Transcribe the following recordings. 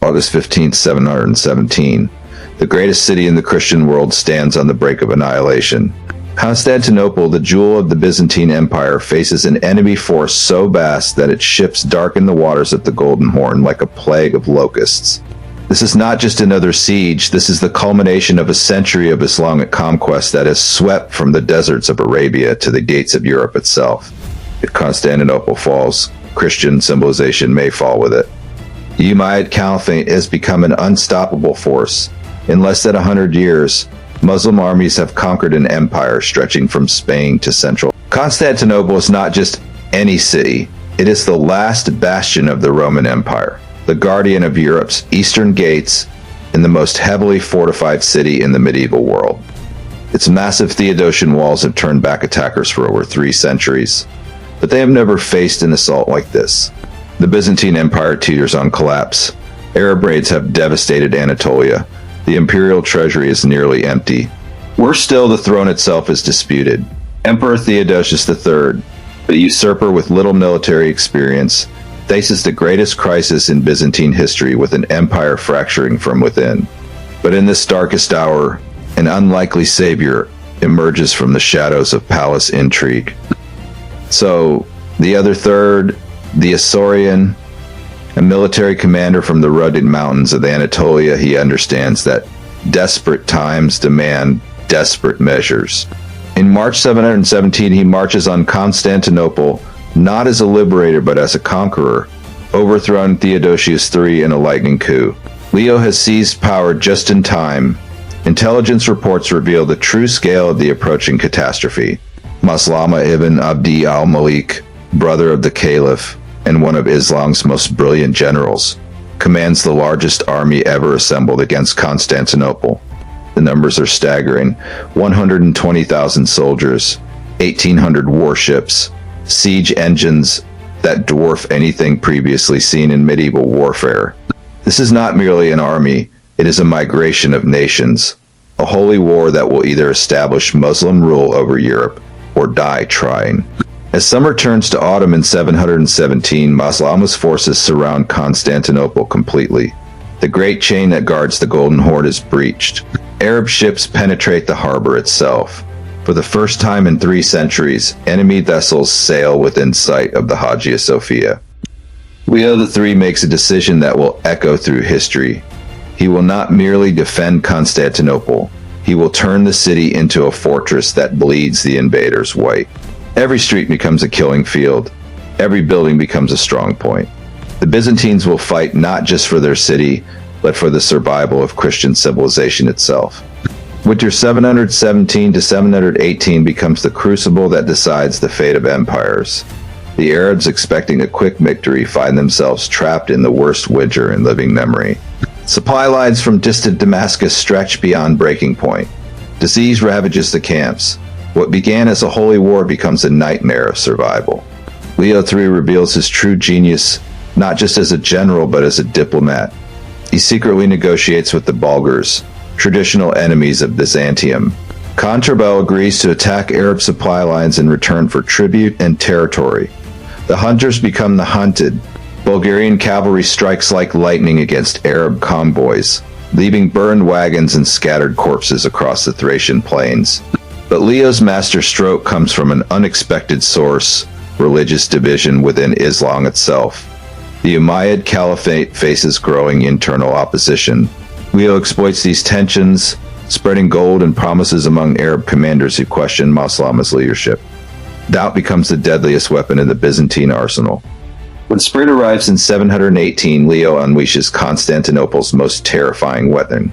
August 15th, 717. The greatest city in the Christian world stands on the brink of annihilation. Constantinople, the jewel of the Byzantine Empire, faces an enemy force so vast that its ships darken the waters at the Golden Horn like a plague of locusts. This is not just another siege, this is the culmination of a century of Islamic conquest that has swept from the deserts of Arabia to the gates of Europe itself. If Constantinople falls, Christian civilization may fall with it. The Umayyad Caliphate has become an unstoppable force. In less than 100 years, Muslim armies have conquered an empire stretching from Spain to Central. Constantinople is not just any city, it is the last bastion of the Roman Empire, the guardian of Europe's eastern gates, and the most heavily fortified city in the medieval world. Its massive Theodosian walls have turned back attackers for over 3 centuries, but they have never faced an assault like this. The Byzantine Empire teeters on collapse. Arab raids have devastated Anatolia. The imperial treasury is nearly empty. Worse still, the throne itself is disputed. Emperor Theodosius III, a usurper with little military experience, faces the greatest crisis in Byzantine history with an empire fracturing from within. But in this darkest hour, an unlikely savior emerges from the shadows of palace intrigue. So, the other third, the Isaurian, a military commander from the rugged mountains of Anatolia, he understands that desperate times demand desperate measures. In March 717, he marches on Constantinople, not as a liberator but as a conqueror, overthrowing Theodosius III in a lightning coup. Leo has seized power just in time. Intelligence reports reveal the true scale of the approaching catastrophe. Maslama ibn Abdi al-Malik, brother of the Caliph and one of Islam's most brilliant generals, commands the largest army ever assembled against Constantinople. The numbers are staggering: 120,000 soldiers, 1,800 warships, siege engines that dwarf anything previously seen in medieval warfare. This is not merely an army, it is a migration of nations, a holy war that will either establish Muslim rule over Europe or die trying. As summer turns to autumn in 717, Maslama's forces surround Constantinople completely. The great chain that guards the Golden Horn is breached. Arab ships penetrate the harbor itself. For the first time in 3 centuries, enemy vessels sail within sight of the Hagia Sophia. Leo III makes a decision that will echo through history. He will not merely defend Constantinople, he will turn the city into a fortress that bleeds the invaders white. Every street becomes a killing field. Every building becomes a strong point. The Byzantines will fight not just for their city, but for the survival of Christian civilization itself. Winter 717 to 718 becomes the crucible that decides the fate of empires. The Arabs, expecting a quick victory, find themselves trapped in the worst winter in living memory. Supply lines from distant Damascus stretch beyond breaking point. Disease ravages the camps. What began as a holy war becomes a nightmare of survival. Leo III reveals his true genius, not just as a general but as a diplomat. He secretly negotiates with the Bulgars, traditional enemies of Byzantium. Contrabel agrees to attack Arab supply lines in return for tribute and territory. The hunters become the hunted. Bulgarian cavalry strikes like lightning against Arab convoys, leaving burned wagons and scattered corpses across the Thracian plains. But Leo's master stroke comes from an unexpected source: religious division within Islam itself. The Umayyad Caliphate faces growing internal opposition. Leo exploits these tensions, spreading gold and promises among Arab commanders who question Maslama's leadership. Doubt becomes the deadliest weapon in the Byzantine arsenal. When spring arrives in 718, Leo unleashes Constantinople's most terrifying weapon: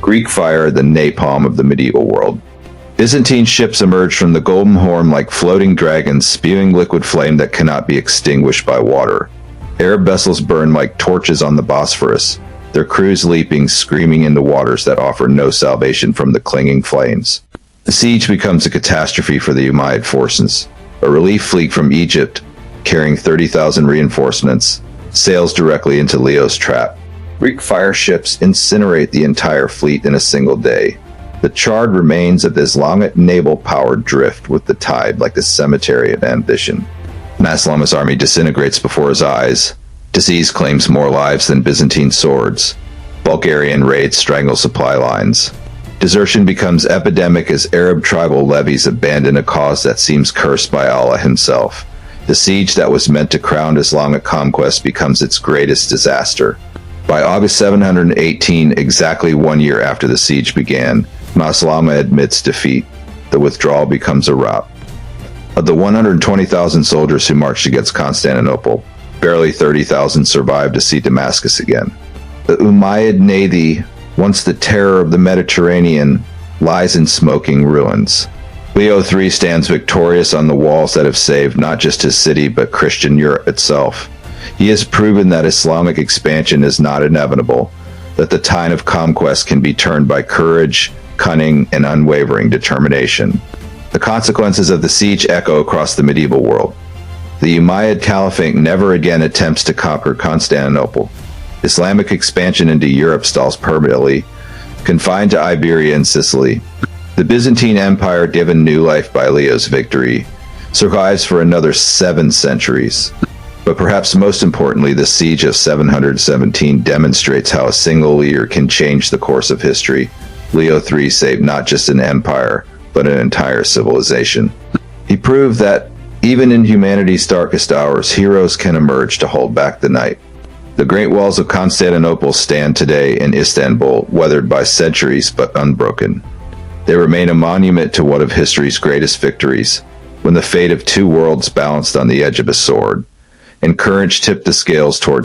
Greek fire, the napalm of the medieval world. Byzantine ships emerge from the Golden Horn like floating dragons, spewing liquid flame that cannot be extinguished by water. Arab vessels burn like torches on the Bosphorus, their crews leaping, screaming in the waters that offer no salvation from the clinging flames. The siege becomes a catastrophe for the Umayyad forces. A relief fleet from Egypt, carrying 30,000 reinforcements, sails directly into Leo's trap. Greek fire ships incinerate the entire fleet in a single day. The charred remains of the Islamic naval power drift with the tide like a cemetery of ambition. Maslama's army disintegrates before his eyes. Disease claims more lives than Byzantine swords. Bulgarian raids strangle supply lines. Desertion becomes epidemic as Arab tribal levies abandon a cause that seems cursed by Allah himself. The siege that was meant to crown Islamic conquest becomes its greatest disaster. By August 718, exactly 1 year after the siege began, Maslama admits defeat. The withdrawal becomes a rout. Of the 120,000 soldiers who marched against Constantinople, barely 30,000 survived to see Damascus again. The Umayyad Navy, once the terror of the Mediterranean, lies in smoking ruins. Leo III stands victorious on the walls that have saved not just his city but Christian Europe itself. He has proven that Islamic expansion is not inevitable, that the tide of conquest can be turned by courage, cunning, and unwavering determination. The consequences of the siege echo across the medieval world. The Umayyad Caliphate never again attempts to conquer Constantinople. Islamic expansion into Europe stalls permanently, confined to Iberia and Sicily. The Byzantine Empire, given new life by Leo's victory, survives for another 7 centuries. But perhaps most importantly, the Siege of 717 demonstrates how a single leader can change the course of history. Leo III saved not just an empire, but an entire civilization. He proved that even in humanity's darkest hours, heroes can emerge to hold back the night. The Great Walls of Constantinople stand today in Istanbul, weathered by centuries but unbroken. They remain a monument to one of history's greatest victories, when the fate of 2 worlds balanced on the edge of a sword, and courage tipped the scales toward